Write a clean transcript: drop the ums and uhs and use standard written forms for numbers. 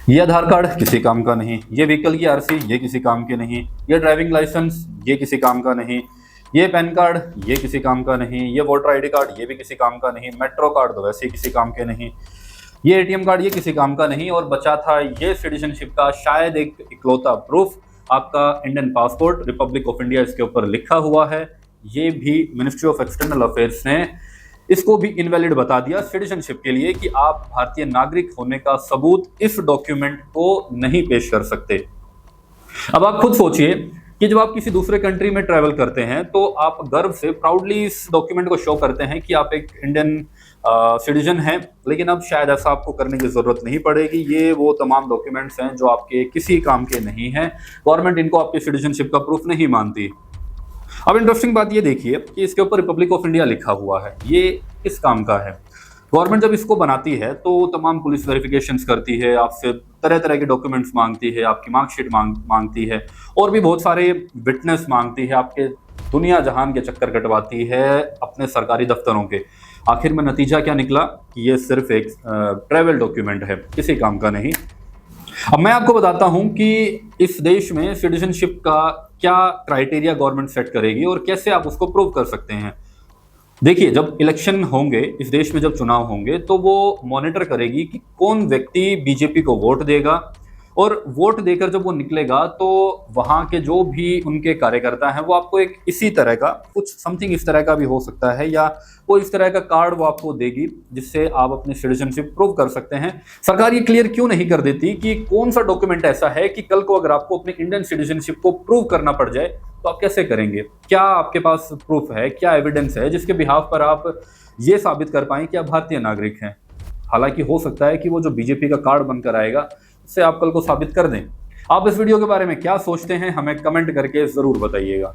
ये आधार कार्ड किसी काम का नहीं, ये व्हीकल की आरसी ये किसी काम की नहीं, ये ड्राइविंग लाइसेंस ये किसी काम का नहीं, ये पैन कार्ड ये किसी काम का नहीं, ये वोटर आईडी कार्ड ये भी किसी काम का नहीं, मेट्रो कार्ड तो वैसे ही किसी काम के नहीं, ये एटीएम कार्ड ये किसी काम का नहीं, और बचा था ये सिटीजनशिप का शायद एक इकलौता प्रूफ, आपका Indian passport, Republic of India इसके ऊपर लिखा हुआ है। ये भी मिनिस्ट्री ऑफ एक्सटर्नल अफेयर्स ने इसको भी इनवैलिड बता दिया सिटीजनशिप के लिए कि आप भारतीय नागरिक होने का सबूत इस डॉक्यूमेंट को नहीं पेश कर सकते। अब आप खुद सोचिए कि जब आप किसी दूसरे कंट्री में ट्रैवल करते हैं तो आप गर्व से प्राउडली इस डॉक्यूमेंट को शो करते हैं कि आप एक इंडियन सिटीजन हैं, लेकिन अब शायद ऐसा आपको करने की जरूरत नहीं पड़ेगी। ये वो तमाम डॉक्यूमेंट्स हैं जो आपके किसी काम के नहीं हैं, गवर्नमेंट इनको आपकी सिटीजनशिप का प्रूफ नहीं मानती। अब इंटरेस्टिंग बात ये देखिए कि इसके ऊपर रिपब्लिक ऑफ इंडिया लिखा हुआ है, ये किस काम का है। गवर्नमेंट जब इसको बनाती है तो तमाम पुलिस वेरिफिकेशंस करती है, आपसे तरह तरह के डॉक्यूमेंट्स मांगती है, आपकी मार्कशीट मांगती है, और भी बहुत सारे विटनेस मांगती है, आपके दुनिया जहान के चक्कर कटवाती है अपने सरकारी दफ्तरों के। आखिर में नतीजा क्या निकला कि ये सिर्फ एक ट्रैवल डॉक्यूमेंट है, किसी काम का नहीं। अब मैं आपको बताता हूं कि इस देश में सिटीजनशिप का क्या क्राइटेरिया गवर्नमेंट सेट करेगी और कैसे आप उसको प्रूव कर सकते हैं। देखिए, जब इलेक्शन होंगे इस देश में, जब चुनाव होंगे, तो वो मॉनिटर करेगी कि कौन व्यक्ति बीजेपी को वोट देगा, और वोट देकर जब वो निकलेगा तो वहां के जो भी उनके कार्यकर्ता हैं वो आपको एक इसी तरह का कुछ समथिंग इस तरह का भी हो सकता है, या वो इस तरह का कार्ड वो आपको देगी जिससे आप अपनी सिटीजनशिप प्रूव कर सकते हैं। सरकार ये क्लियर क्यों नहीं कर देती कि कौन सा डॉक्यूमेंट ऐसा है कि कल को अगर आपको अपनी इंडियन सिटीजनशिप को प्रूव करना पड़ जाए तो आप कैसे करेंगे? क्या आपके पास प्रूफ है, क्या एविडेंस है जिसके बिहाफ पर आप ये साबित कर पाएं कि आप भारतीय नागरिक हैं? हालांकि हो सकता है कि वो जो बीजेपी का कार्ड बनकर आएगा उससे आप कल को साबित कर दें। आप इस वीडियो के बारे में क्या सोचते हैं, हमें कमेंट करके जरूर बताइएगा।